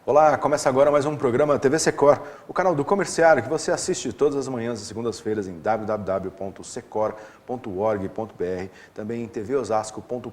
Olá, começa agora mais um programa TV Secor, o canal do comerciário que você assiste todas as manhãs e segundas-feiras em www.secor.org.br, também em tvosasco.com.br,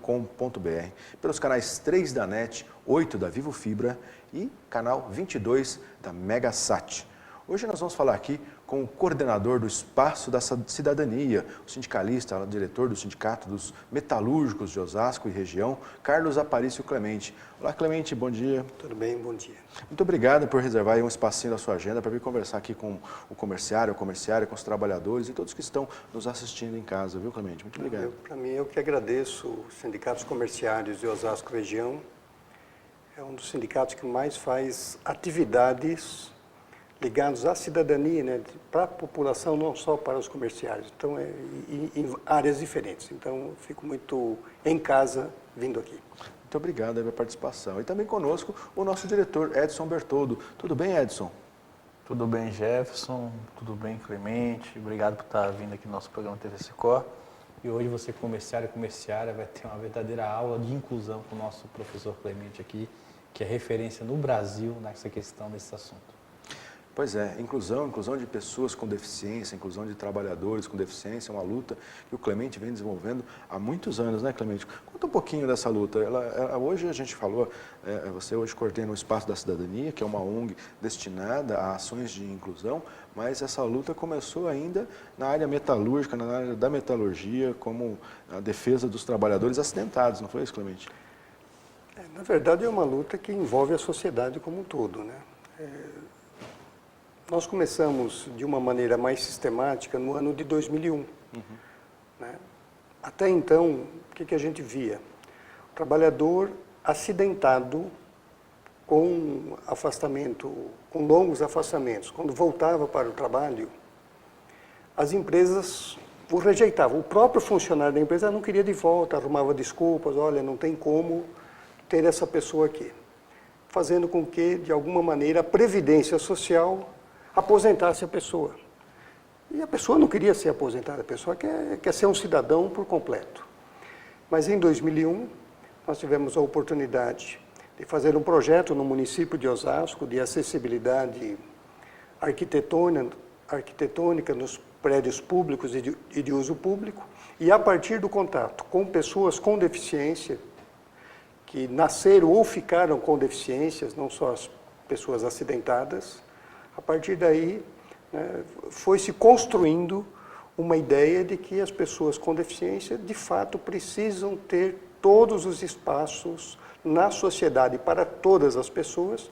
pelos canais 3 da NET, 8 da Vivo Fibra e canal 22 da Megasat. Hoje nós vamos falar aqui com o coordenador do Espaço da Cidadania, o sindicalista, o diretor do Sindicato dos Metalúrgicos de Osasco e região, Carlos Aparício Clemente. Olá, Clemente, bom dia. Tudo bem, bom dia. Muito obrigado por reservar aí um espacinho da sua agenda para vir conversar aqui com o comerciário, com os trabalhadores e todos que estão nos assistindo em casa, viu, Clemente? Muito obrigado. Para mim, eu que agradeço os sindicatos comerciários de Osasco região. É um dos sindicatos que mais faz atividades ligados à cidadania, né, para a população, não só para os comerciários. Então, em áreas diferentes. Então, eu fico muito em casa vindo aqui. Muito obrigado pela participação. E também conosco o nosso diretor, Edson Bertoldo. Tudo bem, Edson? Tudo bem, Jefferson. Tudo bem, Clemente. Obrigado por estar vindo aqui no nosso programa TV Secor. E hoje você, comerciário e comerciária, vai ter uma verdadeira aula de inclusão com o nosso professor Clemente aqui, que é referência no Brasil nessa questão desse assunto. Pois é, inclusão de pessoas com deficiência, inclusão de trabalhadores com deficiência, é uma luta que o Clemente vem desenvolvendo há muitos anos, né, Clemente? Conta um pouquinho dessa luta. Hoje a gente falou, você hoje coordena o Espaço da Cidadania, que é uma ONG destinada a ações de inclusão, mas essa luta começou ainda na área metalúrgica, na área da metalurgia, como a defesa dos trabalhadores acidentados, não foi isso, Clemente? Na verdade, é uma luta que envolve a sociedade como um todo, né? Nós começamos de uma maneira mais sistemática no ano de 2001. Né? Até então, o que a gente via? O trabalhador acidentado com afastamento, com longos afastamentos, quando voltava para o trabalho, as empresas o rejeitavam. O próprio funcionário da empresa não queria de volta, arrumava desculpas, olha, não tem como ter essa pessoa aqui. Fazendo com que, de alguma maneira, a Previdência Social aposentasse a pessoa. E a pessoa não queria ser aposentada, a pessoa quer ser um cidadão por completo. Mas em 2001, nós tivemos a oportunidade de fazer um projeto no município de Osasco de acessibilidade arquitetônica nos prédios públicos e de uso público, e a partir do contato com pessoas com deficiência, que nasceram ou ficaram com deficiências, não só as pessoas acidentadas, a partir daí, né, foi se construindo uma ideia de que as pessoas com deficiência, de fato, precisam ter todos os espaços na sociedade para todas as pessoas,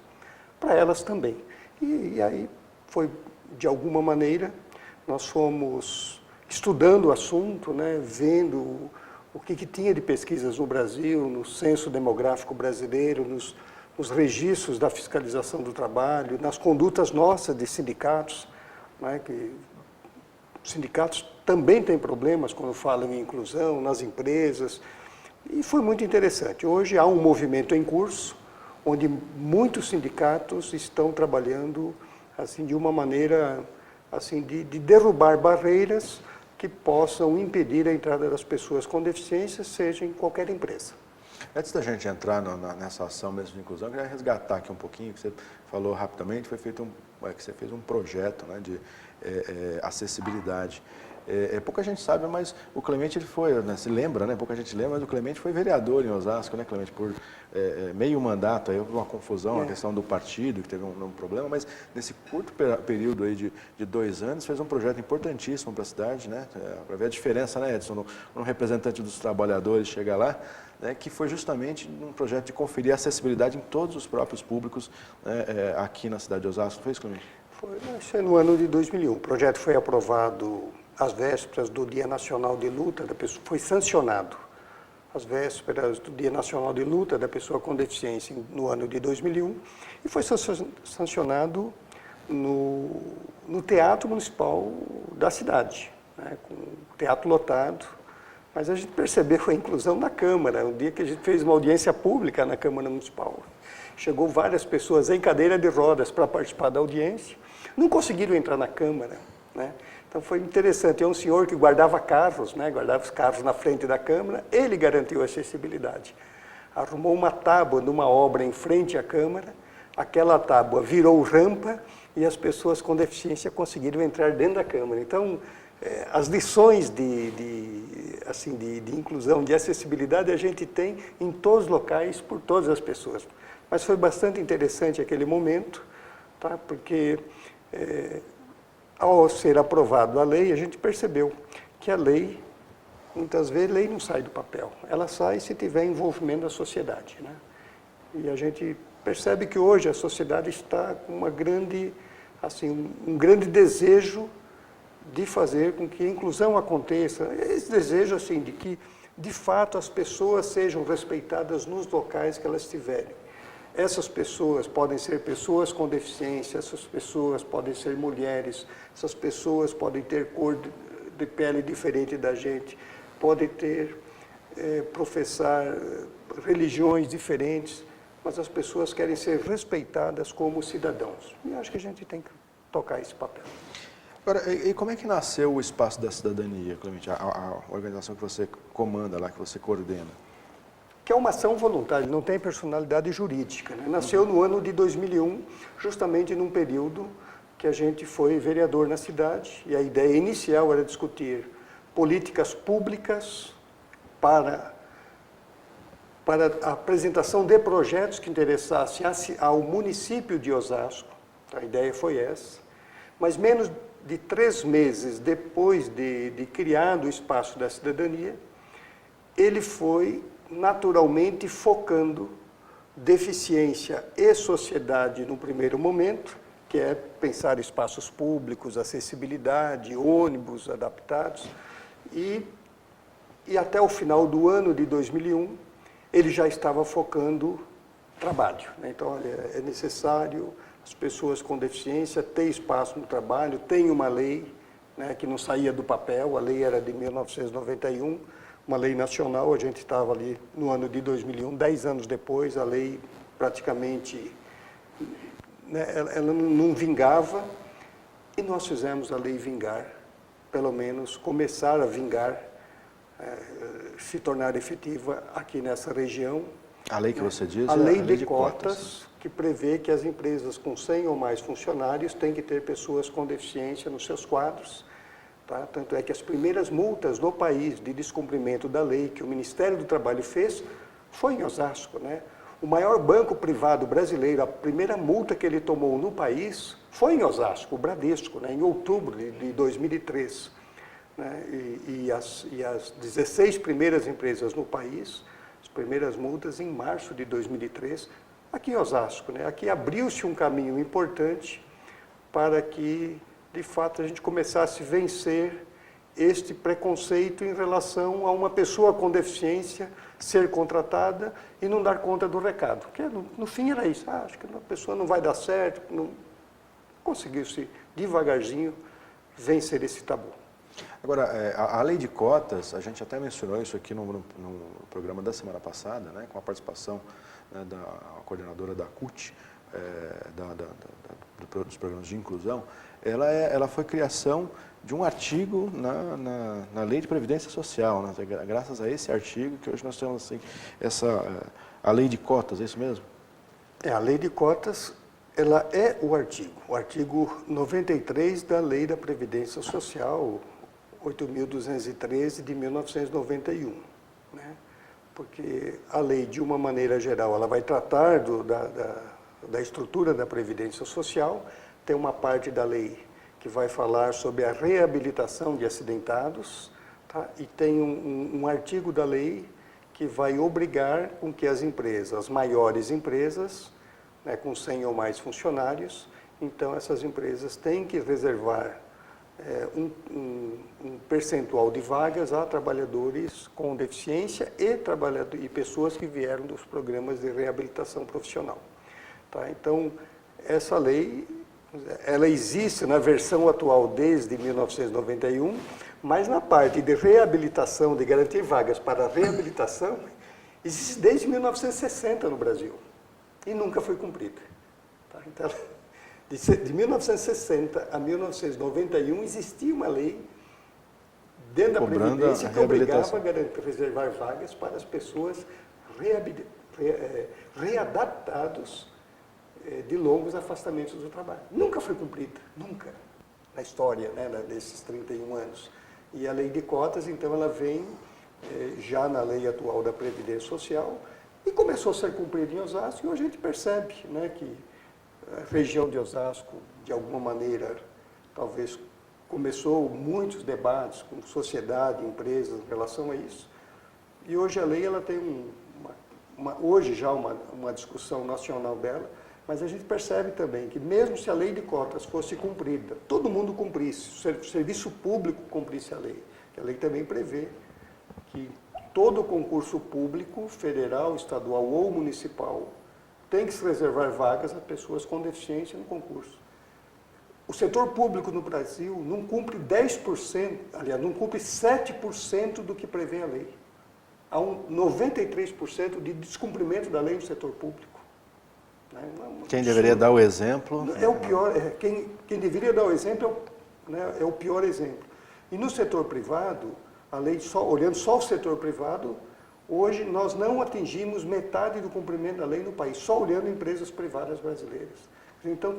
para elas também. E aí foi, de alguma maneira, nós fomos estudando o assunto, né, vendo o que tinha de pesquisas no Brasil, no censo demográfico brasileiro, nos registros da fiscalização do trabalho, nas condutas nossas de sindicatos, né, que os sindicatos também têm problemas quando falam em inclusão, nas empresas, e foi muito interessante. Hoje há um movimento em curso, onde muitos sindicatos estão trabalhando assim, de uma maneira assim, de derrubar barreiras que possam impedir a entrada das pessoas com deficiência, seja em qualquer empresa. Antes da gente entrar nessa ação mesmo de inclusão, eu queria resgatar aqui um pouquinho, que você falou rapidamente, que você fez um projeto, né, de acessibilidade. Pouca gente sabe, mas o Clemente ele foi, né, se lembra, né, pouca gente lembra, mas o Clemente foi vereador em Osasco, né, Clemente, por meio mandato, aí houve uma confusão, a questão do partido, que teve um problema, mas nesse curto período aí de 2 anos, fez um projeto importantíssimo para a cidade, né, para ver a diferença, né, Edson, um representante dos trabalhadores chega lá, né, que foi justamente um projeto de conferir acessibilidade em todos os próprios públicos, né, aqui na cidade de Osasco, não foi isso, Clemente? Foi no ano de 2001. O projeto foi aprovado às vésperas do Dia Nacional de Luta da Pessoa, foi sancionado às vésperas do Dia Nacional de Luta da Pessoa com Deficiência no ano de 2001 e foi sancionado no Teatro Municipal da cidade, né, com o teatro lotado. Mas a gente percebeu a inclusão na Câmara, um dia que a gente fez uma audiência pública na Câmara Municipal. Chegou várias pessoas em cadeira de rodas para participar da audiência, não conseguiram entrar na Câmara, né? Então foi interessante, é um senhor que guardava carros, né? Guardava os carros na frente da Câmara, ele garantiu a acessibilidade. Arrumou uma tábua numa obra em frente à Câmara, aquela tábua virou rampa e as pessoas com deficiência conseguiram entrar dentro da Câmara. Então, as lições de inclusão, de acessibilidade, a gente tem em todos os locais, por todas as pessoas. Mas foi bastante interessante aquele momento, tá? Porque ao ser aprovado a lei, a gente percebeu que a lei, muitas vezes, a lei não sai do papel. Ela sai se tiver envolvimento da sociedade, né? E a gente percebe que hoje a sociedade está com uma grande, um grande desejo de fazer com que a inclusão aconteça. Esse desejo, de que, de fato, as pessoas sejam respeitadas nos locais que elas estiverem. Essas pessoas podem ser pessoas com deficiência, essas pessoas podem ser mulheres, essas pessoas podem ter cor de pele diferente da gente, podem ter, professar religiões diferentes, mas as pessoas querem ser respeitadas como cidadãos. E acho que a gente tem que tocar esse papel. Agora, e como é que nasceu o Espaço da Cidadania, Clemente, a organização que você comanda lá, que você coordena? Que é uma ação voluntária, não tem personalidade jurídica, né? Nasceu no ano de 2001, justamente num período que a gente foi vereador na cidade, e a ideia inicial era discutir políticas públicas para a apresentação de projetos que interessassem ao município de Osasco. A ideia foi essa. Mas menos de 3 meses depois de criado o Espaço da Cidadania, ele foi naturalmente focando deficiência e sociedade no primeiro momento, que é pensar espaços públicos, acessibilidade, ônibus adaptados, e até o final do ano de 2001, ele já estava focando trabalho, né? Então, olha, é necessário as pessoas com deficiência ter espaço no trabalho. Tem uma lei, né, que não saía do papel, a lei era de 1991, uma lei nacional, a gente estava ali no ano de 2001, 10 anos depois, a lei praticamente, né, ela não vingava, e nós fizemos a lei vingar, pelo menos começar a vingar, se tornar efetiva aqui nessa região. A lei que você diz? A lei de cotas, que prevê que as empresas com 100 ou mais funcionários têm que ter pessoas com deficiência nos seus quadros. Tá? Tanto é que as primeiras multas no país de descumprimento da lei que o Ministério do Trabalho fez foi em Osasco, né? O maior banco privado brasileiro, a primeira multa que ele tomou no país foi em Osasco, o Bradesco, né? Em outubro de 2003. Né? E as 16 primeiras empresas no país, as primeiras multas em março de 2003, aqui em Osasco, né? Aqui abriu-se um caminho importante para que, de fato, a gente começasse a vencer este preconceito em relação a uma pessoa com deficiência ser contratada e não dar conta do recado. Porque no fim era isso, acho que a pessoa não vai dar certo, não conseguiu-se devagarzinho vencer esse tabu. Agora, a lei de cotas, a gente até mencionou isso aqui no programa da semana passada, né, com a participação, né, da coordenadora da CUT, dos programas de inclusão. Ela foi criação de um artigo na Lei de Previdência Social, né? Graças a esse artigo que hoje nós temos assim, a Lei de Cotas, é isso mesmo? A Lei de Cotas, ela é o artigo 93 da Lei da Previdência Social, 8.213 de 1991, né? Porque a lei, de uma maneira geral, ela vai tratar da estrutura da Previdência Social. Tem uma parte da lei que vai falar sobre a reabilitação de acidentados, tá? E tem um artigo da lei que vai obrigar com que as empresas, as maiores empresas, né, com 100 ou mais funcionários, então essas empresas têm que reservar um percentual de vagas a trabalhadores com deficiência e pessoas que vieram dos programas de reabilitação profissional. Tá? Então, essa lei, ela existe na versão atual desde 1991, mas na parte de reabilitação, de garantir vagas para a reabilitação, existe desde 1960 no Brasil e nunca foi cumprida. Tá? Então, de 1960 a 1991 existia uma lei dentro da Previdência que obrigava a reservar vagas para as pessoas readaptados de longos afastamentos do trabalho. Nunca foi cumprida, nunca, na história, né, desses 31 anos. E a lei de cotas, então, ela vem já na lei atual da Previdência Social e começou a ser cumprida em Osasco, e hoje a gente percebe, né, que a região de Osasco, de alguma maneira, talvez começou muitos debates com sociedade, empresas em relação a isso, e hoje a lei ela tem hoje já uma discussão nacional dela, mas a gente percebe também que mesmo se a lei de cotas fosse cumprida, todo mundo cumprisse, o serviço público cumprisse a lei, que a lei também prevê que todo concurso público, federal, estadual ou municipal, tem que se reservar vagas a pessoas com deficiência no concurso. O setor público no Brasil não cumpre 10%, aliás, não cumpre 7% do que prevê a lei. Há 93% de descumprimento da lei no setor público. Quem deveria dar o exemplo? É o pior, quem deveria dar o exemplo é o pior exemplo. E no setor privado, a lei, olhando só o setor privado, hoje nós não atingimos metade do cumprimento da lei no país, só olhando empresas privadas brasileiras. Então,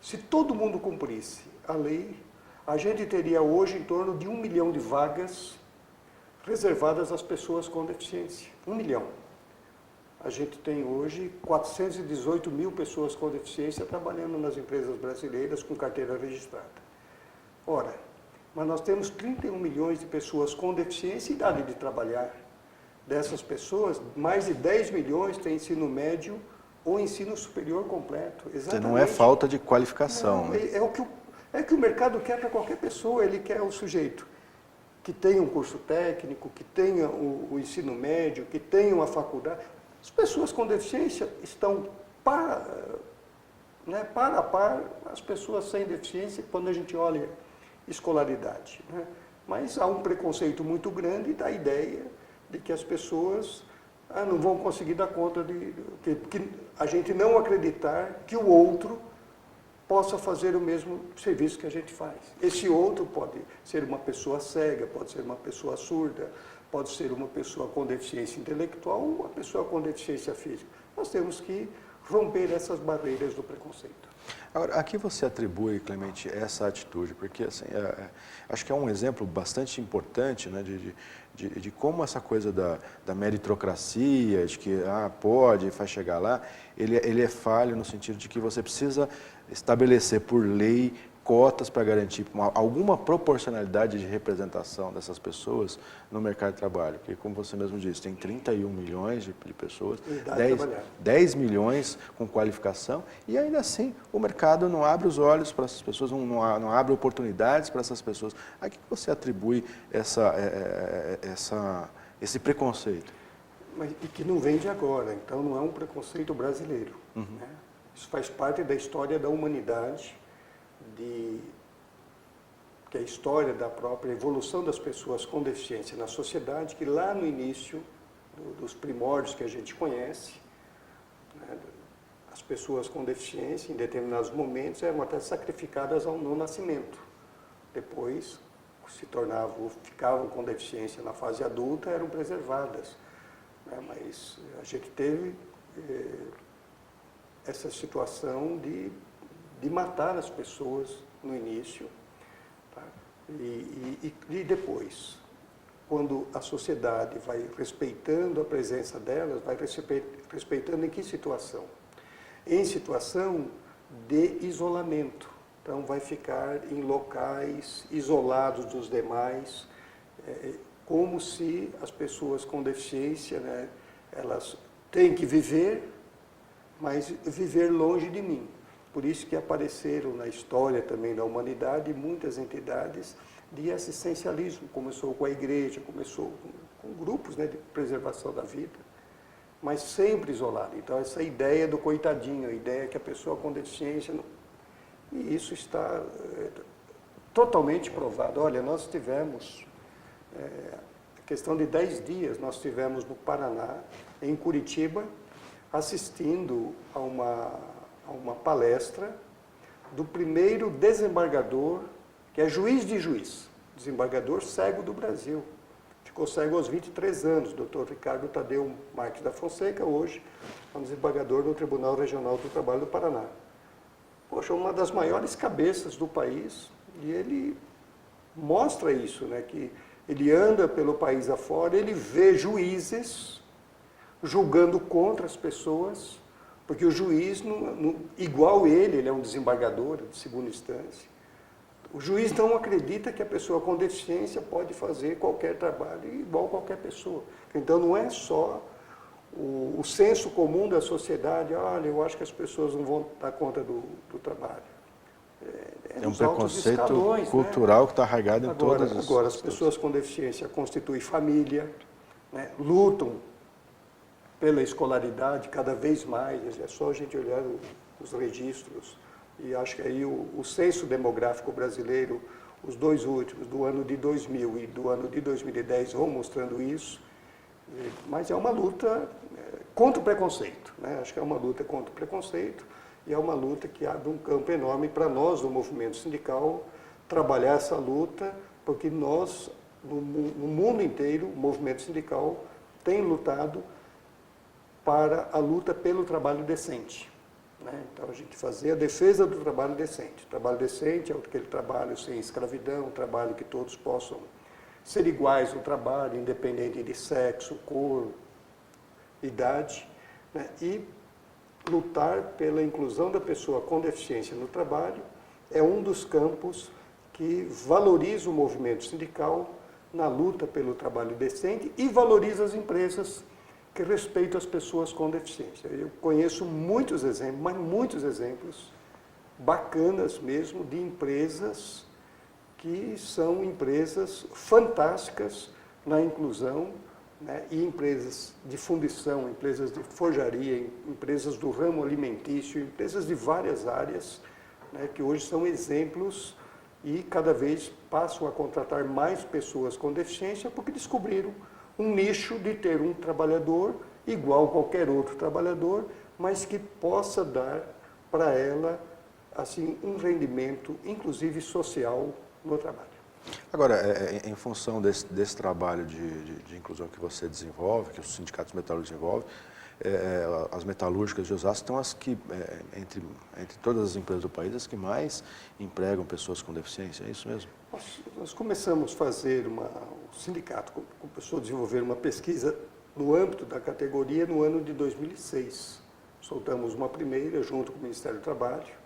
se todo mundo cumprisse a lei, a gente teria hoje em torno de 1 milhão de vagas reservadas às pessoas com deficiência. 1 milhão. A gente tem hoje 418 mil pessoas com deficiência trabalhando nas empresas brasileiras com carteira registrada. Ora, mas nós temos 31 milhões de pessoas com deficiência e idade de trabalhar. Dessas pessoas, mais de 10 milhões têm ensino médio ou ensino superior completo. Exatamente. Não é falta de qualificação. Não, né? é que o mercado quer para qualquer pessoa, ele quer o sujeito que tenha um curso técnico, que tenha o ensino médio, que tenha uma faculdade. As pessoas com deficiência estão para a par as pessoas sem deficiência quando a gente olha escolaridade. Né? Mas há um preconceito muito grande da ideia de que as pessoas não vão conseguir dar conta que a gente não acreditar que o outro possa fazer o mesmo serviço que a gente faz. Esse outro pode ser uma pessoa cega, pode ser uma pessoa surda, pode ser uma pessoa com deficiência intelectual ou uma pessoa com deficiência física. Nós temos que romper essas barreiras do preconceito. Agora, a que você atribui, Clemente, essa atitude? Porque, assim, acho que é um exemplo bastante importante, né, de como essa coisa da meritocracia, de que pode, faz chegar lá, ele é falho no sentido de que você precisa estabelecer por lei cotas para garantir alguma proporcionalidade de representação dessas pessoas no mercado de trabalho. Porque, como você mesmo disse, tem 31 milhões de pessoas, 10 milhões com qualificação, e ainda assim o mercado não abre os olhos para essas pessoas, não abre oportunidades para essas pessoas. A que você atribui esse preconceito? E que não vem de agora, então não é um preconceito brasileiro. Né? Isso faz parte da história da humanidade, que é a história da própria evolução das pessoas com deficiência na sociedade, que lá no início, dos primórdios que a gente conhece, né, as pessoas com deficiência, em determinados momentos, eram até sacrificadas no nascimento. Depois, ficavam com deficiência na fase adulta, eram preservadas. Né, mas a gente teve essa situação de matar as pessoas no início, tá? E depois, quando a sociedade vai respeitando a presença delas, vai respeitando em que situação? Em situação de isolamento. Então, vai ficar em locais isolados dos demais, como se as pessoas com deficiência, né, elas têm que viver, mas viver longe de mim. Por isso que apareceram na história também da humanidade muitas entidades de assistencialismo. Começou com a igreja, começou com grupos, né, de preservação da vida, mas sempre isolado. Então, essa ideia do coitadinho, a ideia que a pessoa com deficiência... E isso está totalmente provado. Olha, nós tivemos, questão de 10 dias, nós tivemos no Paraná, em Curitiba, assistindo a uma palestra do primeiro desembargador, que é juiz de juiz, desembargador cego do Brasil. ficou cego aos 23 anos, Dr. Ricardo Tadeu Marques da Fonseca, hoje é um desembargador do Tribunal Regional do Trabalho do Paraná. Poxa, uma das maiores cabeças do país, e ele mostra isso, né, que ele anda pelo país afora, ele vê juízes julgando contra as pessoas, porque o juiz, igual ele é um desembargador de segunda instância, o juiz não acredita que a pessoa com deficiência pode fazer qualquer trabalho igual qualquer pessoa. Então não é só o senso comum da sociedade, olha, eu acho que as pessoas não vão dar conta do trabalho. É um preconceito cultural, né, que está arraigado em todas as... Agora, as pessoas com deficiência constituem família, né, lutam pela escolaridade cada vez mais, é só a gente olhar os registros, e acho que aí o censo demográfico brasileiro, os dois últimos, do ano de 2000 e do ano de 2010, vão mostrando isso, mas é uma luta contra o preconceito, né? Acho que é uma luta contra o preconceito e é uma luta que abre um campo enorme para nós, do movimento sindical, trabalhar essa luta, porque nós, no mundo inteiro, o movimento sindical tem lutado para a luta pelo trabalho decente. Né? Então, a gente fazer a defesa do trabalho decente. O trabalho decente é aquele trabalho sem escravidão, um trabalho que todos possam ser iguais no trabalho, independente de sexo, cor, idade, né? E lutar pela inclusão da pessoa com deficiência no trabalho é um dos campos que valoriza o movimento sindical na luta pelo trabalho decente e valoriza as empresas que respeitam as pessoas com deficiência. Eu conheço muitos exemplos, mas muitos exemplos bacanas mesmo de empresas que são empresas fantásticas na inclusão, né, e empresas de fundição, empresas de forjaria, empresas do ramo alimentício, empresas de várias áreas, né, que hoje são exemplos e cada vez passam a contratar mais pessoas com deficiência porque descobriram um nicho de ter um trabalhador igual a qualquer outro trabalhador, mas que possa dar para ela assim um rendimento, inclusive social, no trabalho. Agora, em função desse trabalho de inclusão que você desenvolve, que os sindicatos metalúrgicos desenvolvem, as metalúrgicas de Osasco estão as que, entre todas as empresas do país, as que mais empregam pessoas com deficiência, é isso mesmo? Nós começamos a fazer, o sindicato começou a desenvolver uma pesquisa no âmbito da categoria no ano de 2006. Soltamos uma primeira junto com o Ministério do Trabalho.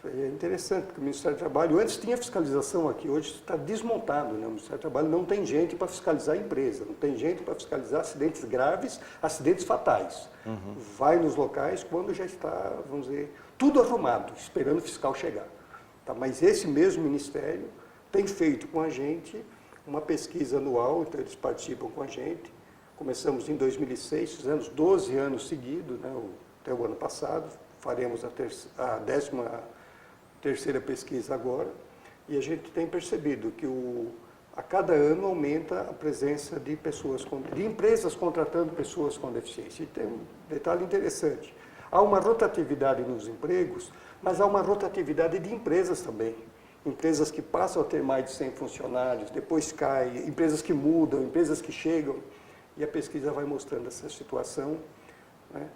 É interessante, porque o Ministério do Trabalho, antes tinha fiscalização aqui, hoje está desmontado, né? O Ministério do Trabalho não tem gente para fiscalizar a empresa, não tem gente para fiscalizar acidentes graves, acidentes fatais. Uhum. Vai nos locais quando já está, vamos dizer, tudo arrumado, esperando o fiscal chegar. Tá? Mas esse mesmo Ministério tem feito com a gente uma pesquisa anual, então eles participam com a gente. Começamos em 2006, fizemos 12 anos seguidos, né? Até o ano passado, faremos a 13ª pesquisa agora, e a gente tem percebido que a cada ano aumenta a presença de empresas contratando pessoas com deficiência. E tem um detalhe interessante, há uma rotatividade nos empregos, mas há uma rotatividade de empresas também. Empresas que passam a ter mais de 100 funcionários, depois caem, empresas que mudam, empresas que chegam, e a pesquisa vai mostrando essa situação, né?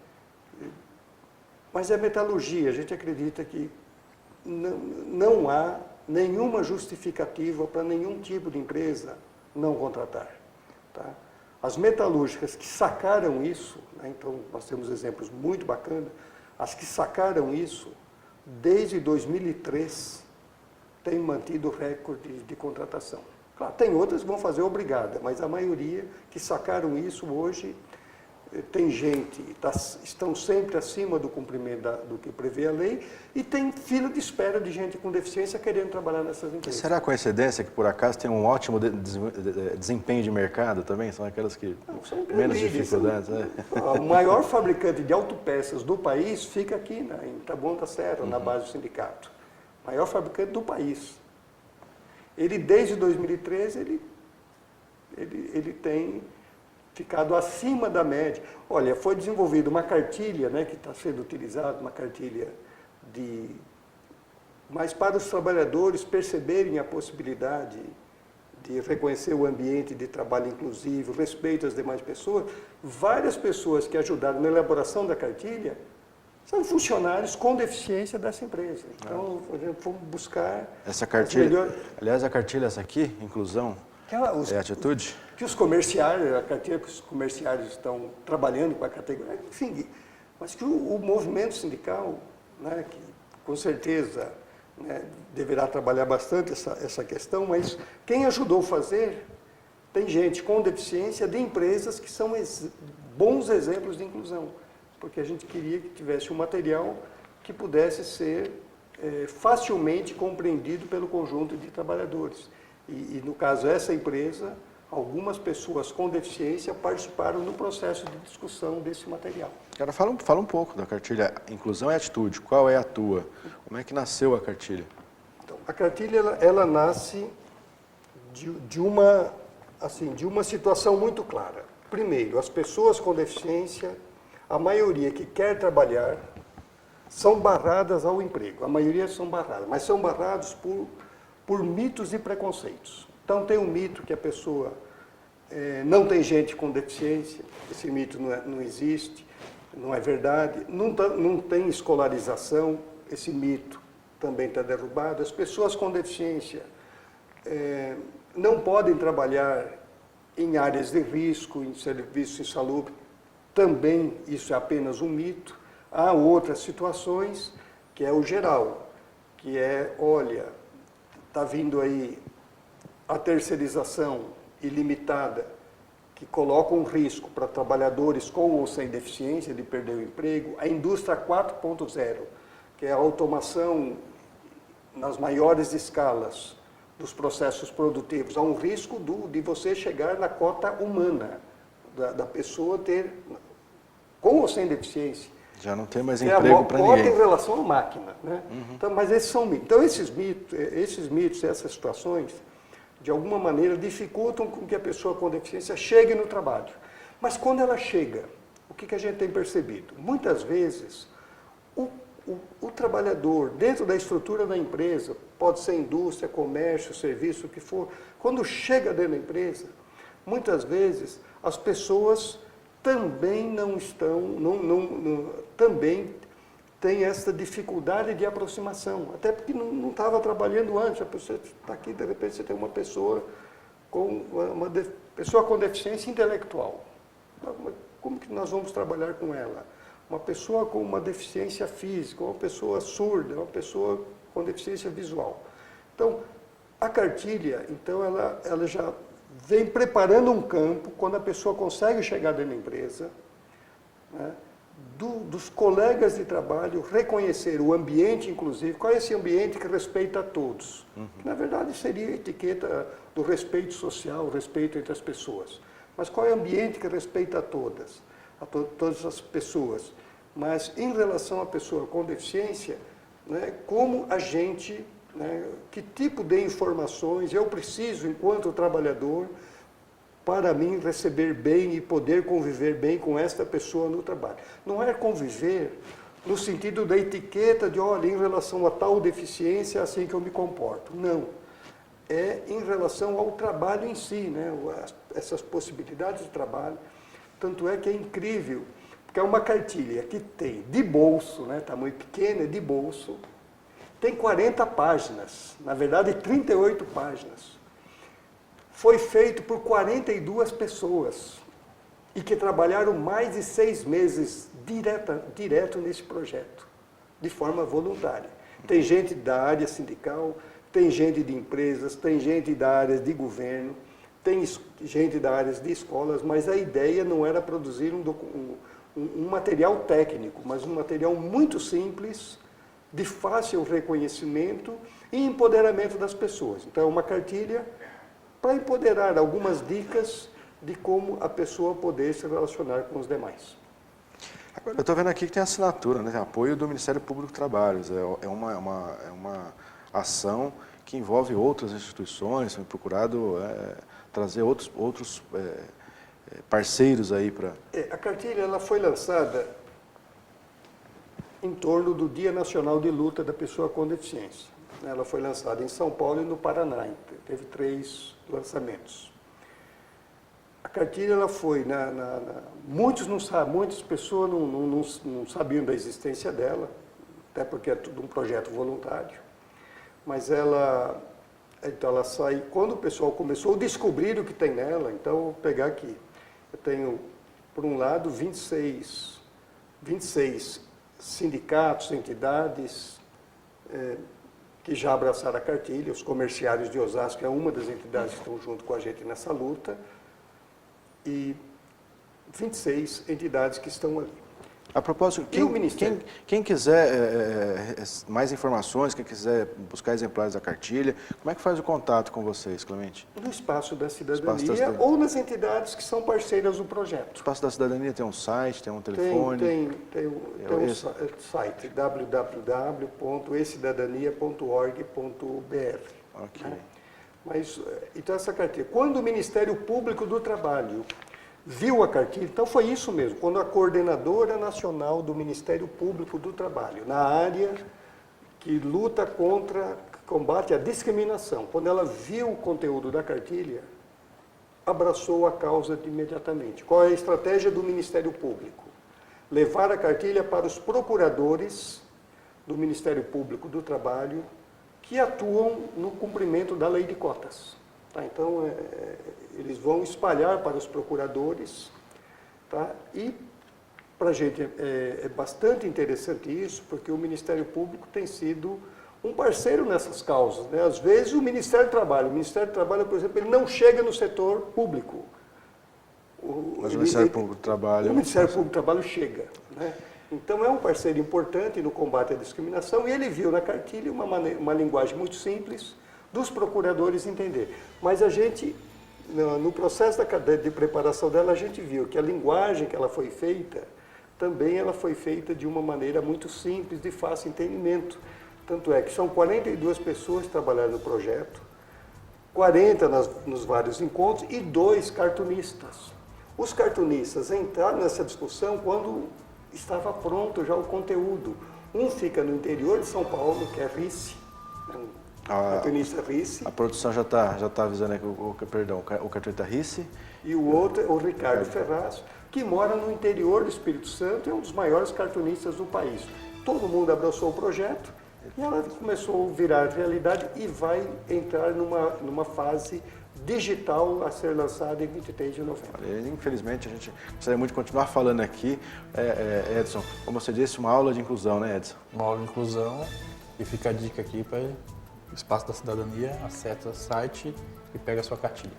Mas é metalurgia, a gente acredita que não há nenhuma justificativa para nenhum tipo de empresa não contratar. Tá? As metalúrgicas que sacaram isso, né, então nós temos exemplos muito bacanas, as que sacaram isso, desde 2003, têm mantido o recorde de contratação. Claro, tem outras que vão fazer obrigada, mas a maioria que sacaram isso hoje, tem gente, estão sempre acima do cumprimento do que prevê a lei e tem fila de espera de gente com deficiência querendo trabalhar nessas empresas. Será coincidência que, por acaso, tem um ótimo desempenho de mercado também? São aquelas que menos dificuldades, né? O maior fabricante de autopeças do país fica aqui, em Taboão da Serra, na base do sindicato. Maior fabricante do país. Ele, desde 2013, ele tem ficado acima da média. Olha, foi desenvolvida uma cartilha, né, que está sendo utilizada, uma cartilha mas para os trabalhadores perceberem a possibilidade de reconhecer o ambiente de trabalho inclusivo, respeito às demais pessoas, várias pessoas que ajudaram na elaboração da cartilha são funcionários com deficiência dessa empresa. Então, a gente foi buscar... Essa cartilha, aliás, a cartilha essa aqui, inclusão, é atitude? Que os comerciários, a cartilha que os comerciários estão trabalhando com a categoria, enfim, mas que o movimento sindical, né, que com certeza, né, deverá trabalhar bastante essa questão, mas quem ajudou a fazer, tem gente com deficiência de empresas que são bons exemplos de inclusão, porque a gente queria que tivesse um material que pudesse ser facilmente compreendido pelo conjunto de trabalhadores. E no caso, essa empresa, algumas pessoas com deficiência participaram no processo de discussão desse material. Cara, fala um pouco da cartilha Inclusão e Atitude. Qual é a tua? Como é que nasceu a cartilha? Então, a cartilha ela nasce de uma situação muito clara. Primeiro, as pessoas com deficiência, a maioria que quer trabalhar, são barradas ao emprego. A maioria são barradas, mas são barrados por mitos e preconceitos. Então, tem um mito que a pessoa não tem gente com deficiência, esse mito não existe, não é verdade. Não tem escolarização, esse mito também está derrubado. As pessoas com deficiência não podem trabalhar em áreas de risco, em serviços insalubres, também isso é apenas um mito. Há outras situações, que é o geral, que é, olha, está vindo aí a terceirização ilimitada, que coloca um risco para trabalhadores com ou sem deficiência de perder o emprego, a indústria 4.0, que é a automação nas maiores escalas dos processos produtivos, há um risco de você chegar na cota humana, da pessoa ter, com ou sem deficiência. Já não tem mais emprego para ninguém. Cota em relação à máquina, né? Então, mas esses são mitos. Então, esses mitos, essas situações, de alguma maneira, dificultam com que a pessoa com deficiência chegue no trabalho. Mas quando ela chega, o que a gente tem percebido? Muitas vezes, o trabalhador, dentro da estrutura da empresa, pode ser indústria, comércio, serviço, o que for, quando chega dentro da empresa, muitas vezes as pessoas também não estão, também tem essa dificuldade de aproximação, até porque não estava trabalhando antes, a pessoa está aqui, de repente você tem uma pessoa com deficiência intelectual. Como que nós vamos trabalhar com ela? Uma pessoa com uma deficiência física, uma pessoa surda, uma pessoa com deficiência visual. Então, a cartilha, então, ela já vem preparando um campo, quando a pessoa consegue chegar dentro da empresa, né, dos colegas de trabalho reconhecer o ambiente inclusivo. Qual é esse ambiente que respeita a todos? Que, na verdade, seria a etiqueta do respeito social, o respeito entre as pessoas. Mas qual é o ambiente que respeita a todas? Todas as pessoas. Mas, em relação à pessoa com deficiência, né, como a gente, né, que tipo de informações eu preciso, enquanto trabalhador, para mim receber bem e poder conviver bem com esta pessoa no trabalho. Não é conviver no sentido da etiqueta de, olha, em relação a tal deficiência, é assim que eu me comporto. Não. É em relação ao trabalho em si, né, essas possibilidades de trabalho. Tanto é que é incrível, porque é uma cartilha que tem de bolso, né, tamanho pequeno, é de bolso, tem 40 páginas, na verdade 38 páginas. Foi feito por 42 pessoas e que trabalharam mais de 6 meses direto nesse projeto, de forma voluntária. Tem gente da área sindical, tem gente de empresas, tem gente da área de governo, tem gente da área de escolas, mas a ideia não era produzir um material técnico, mas um material muito simples, de fácil reconhecimento e empoderamento das pessoas. Então, é uma cartilha para empoderar algumas dicas de como a pessoa poder se relacionar com os demais. Agora, eu estou vendo aqui que tem assinatura, né? Tem apoio do Ministério Público do Trabalho. É uma ação que envolve outras instituições, tem procurado trazer outros parceiros aí para... A cartilha ela foi lançada em torno do Dia Nacional de Luta da Pessoa com Deficiência. Ela foi lançada em São Paulo e no Paraná. Teve 3 lançamentos. A cartilha ela foi, muitas pessoas não sabiam da existência dela, até porque é tudo um projeto voluntário. Mas ela sai, quando o pessoal começou a descobrir o que tem nela, então eu vou pegar aqui. Eu tenho, por um lado, 26 sindicatos, entidades que já abraçaram a cartilha, os comerciários de Osasco é uma das entidades que estão junto com a gente nessa luta, e 26 entidades que estão ali. A propósito, quem quiser mais informações, quem quiser buscar exemplares da cartilha, como é que faz o contato com vocês, Clemente? No Espaço da Cidadania ou nas entidades que são parceiras do projeto. O Espaço da Cidadania tem um site, tem um telefone? Tem um site, www.ecidadania.org.br. Ok. Né? Mas, então, essa cartilha, quando o Ministério Público do Trabalho viu a cartilha, então foi isso mesmo, quando a coordenadora nacional do Ministério Público do Trabalho, na área que luta combate a discriminação, quando ela viu o conteúdo da cartilha, abraçou a causa imediatamente. Qual é a estratégia do Ministério Público? Levar a cartilha para os procuradores do Ministério Público do Trabalho que atuam no cumprimento da lei de cotas. Tá? Então, eles vão espalhar para os procuradores, tá? E para a gente é bastante interessante isso, porque o Ministério Público tem sido um parceiro nessas causas, né? Às vezes o Ministério do Trabalho, por exemplo, ele não chega no setor público. Mas o Ministério Público do Trabalho... O Ministério Público do Trabalho chega, né? Então é um parceiro importante no combate à discriminação e ele viu na cartilha uma linguagem muito simples dos procuradores entender. Mas a gente, no processo de preparação dela, a gente viu que a linguagem que ela foi feita, também ela foi feita de uma maneira muito simples, de fácil entendimento. Tanto é que são 42 pessoas que trabalharam no projeto, 40 nos vários encontros e 2 cartunistas. Os cartunistas entraram nessa discussão quando estava pronto já o conteúdo. Um fica no interior de São Paulo, que é Risse, cartunista Risse. A produção já tá avisando aqui, o cartunista Risse. E o outro é o Ricardo Ferraz, que mora no interior do Espírito Santo e é um dos maiores cartunistas do país. Todo mundo abraçou o projeto e ela começou a virar realidade e vai entrar numa fase digital a ser lançada em 23 de novembro. Infelizmente, a gente gostaria muito de continuar falando aqui. Edson, como você disse, uma aula de inclusão, né, Edson? Uma aula de inclusão, e fica a dica aqui para o Espaço da Cidadania, acessa o site e pega a sua cartilha.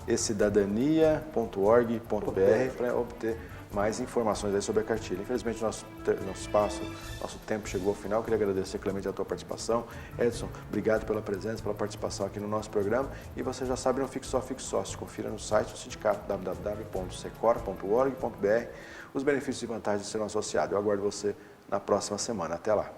ecidadania.org.br para obter mais informações aí sobre a cartilha. Infelizmente, nosso tempo chegou ao final. Queria agradecer, Clemente, a tua participação. Edson, obrigado pela presença, pela participação aqui no nosso programa. E você já sabe, não fique só, fique sócio. Confira no site do sindicato, www.secor.org.br, os benefícios e vantagens de ser um associado. Eu aguardo você na próxima semana. Até lá.